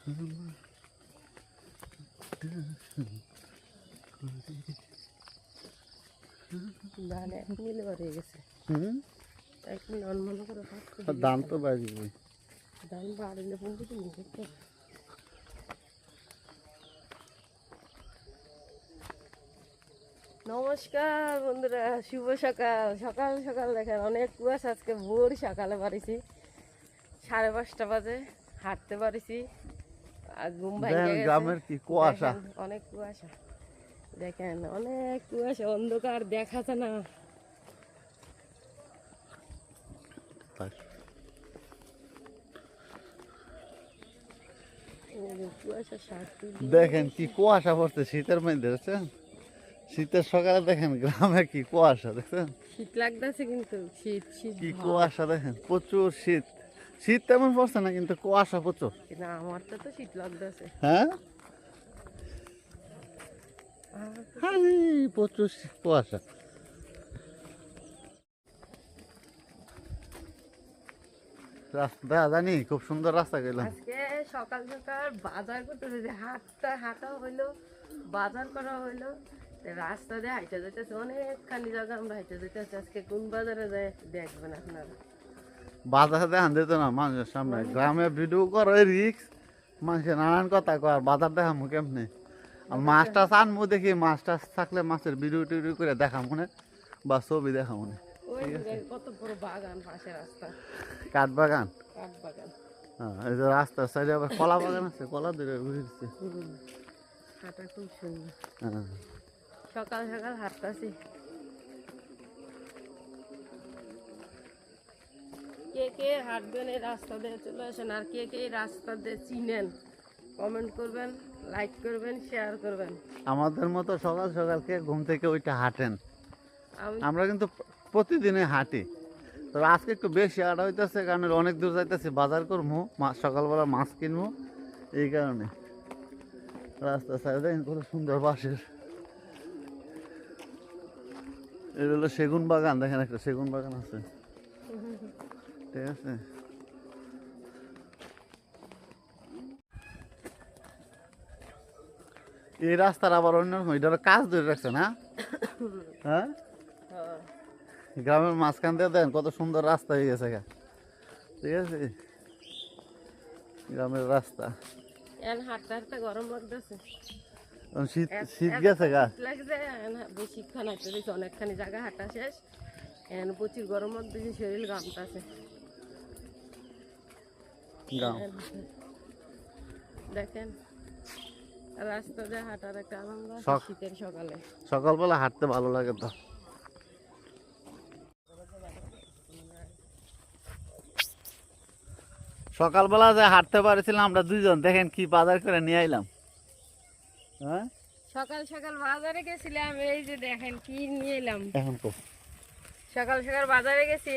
দাম তো বাড়বে, দাম বাড়লে নমস্কার বন্ধুরা, শুভ সকাল। সকাল সকাল দেখেন অনেক কুয়াশা। আজকে ভোর সকালে পারিছি, 5:30 বাজে হাঁটতে পারিছি। আর ঘুম ভাঙে গ্রামের কি কুয়াশা, অনেক কুয়াশা দেখেন, অনেক কুয়াশা, অন্ধকার দেখাচ্ছে না। দেখেন কি কুয়াশা পড়ছে শীতের মধ্যে, দেখছেন? শীতের সকালে দেখেন গ্রামে কি কুয়াশা, দেখছেন? শীত লাগতেছে কিন্তু শীত শীত কি কুয়াশা দেখেন, প্রচুর শীত। শীত তেমন পড়ছে না কিন্তু কুয়াশা প্রচুর। না, আমার তো শীত লাগতেছে। হ্যাঁ, প্রচুর কুয়াশা। রাস্তা জানি খুব সুন্দর রাস্তা গেলাম আজকে। সকাল সকাল বাজার করতে হাঁটা হইলো, বাজার করা হইলো। রাস্তা দিয়ে হাইটে যেতেছে, অনেকখানি জায়গা আমরা হাইটে যেতেছি। আজকে কোন বাজারে যায় দেখবেন আপনারা। বাজারে দেখান দিত না মানুষের সামনে, গ্রামে ভিডিও করে রিক্স, মানুষের নানান কথা কয়, বাজার দেখামু কেমনে? আর মাছ টাছ আনবো, দেখি মাছ টাছ থাকলে মাছের ভিডিও টিডিও করে দেখা মনে বা ছবি দেখা মনে। কত বড় বাগান, পাশে রাস্তা, কাঠ বাগান। কাঠ বাগান। হ্যাঁ, এই যে রাস্তার সাইডে আবার কলা বাগান আছে, কলা ধরে ঘুরছে। হাঁটা খুব সুন্দর। হ্যাঁ, সকাল সকাল হাঁটতেছি। কে কে হাঁটবেন এই রাস্তা দিয়ে চলে আসেন, আর কে কে এই রাস্তা দিয়ে চিনেন কমেন্ট করবেন, লাইক করবেন, শেয়ার করবেন। আমাদের মতো সকাল সকাল কে ঘুম থেকে ওইটা হাঁটেন? আমরা কিন্তু প্রতিদিনে হাঁটি, তবে আজকে একটু বেশি হাঁটা হইতেছে, কারণ অনেক দূর যাইতেছি, বাজার করবো, সকালবেলা মাছ কিনবো, এই কারণে। রাস্তা সাইডে কত সুন্দর বাঁশের, এটা হলো সেগুন বাগান। দেখেন একটা সেগুন বাগান আছে, ঠিক আছে। এই রাস্তার আবার অন্যরকম, এটা কাজ ধরে রাখছে না? হ্যাঁ, গ্রামের মাঝখান দিয়ে দেন কত সুন্দর রাস্তা হয়ে গেছে, ঠিক আছে, গ্রামের রাস্তা। হাঁটতে হাঁটতে গরম লাগতেছে, শীত শীত গেছে গা লাগছে। বেশিক্ষণ হাঁটতে দিয়েছে, অনেকখানি জায়গা হাঁটা শেষ। এখন প্রচুর গরম লাগতেছে, শরীর ঘামতেছে। দেখেন রাস্তা দিয়ে হাঁটার একটা আনন্দ শীতের সকালে। সকালবেলা হাঁটতে ভালো লাগে তো। সকালবেলা যে হাঁটতে পারছিলাম আমরা দুইজন, দেখেন কি বাজার করে নিয়ে আইলাম। হ্যাঁ, সকাল সকাল বাজারে গেছিলাম, এই যে দেখেন কি নিয়ে এলাম। এখন তো সকাল সকাল বাজারে গেছি।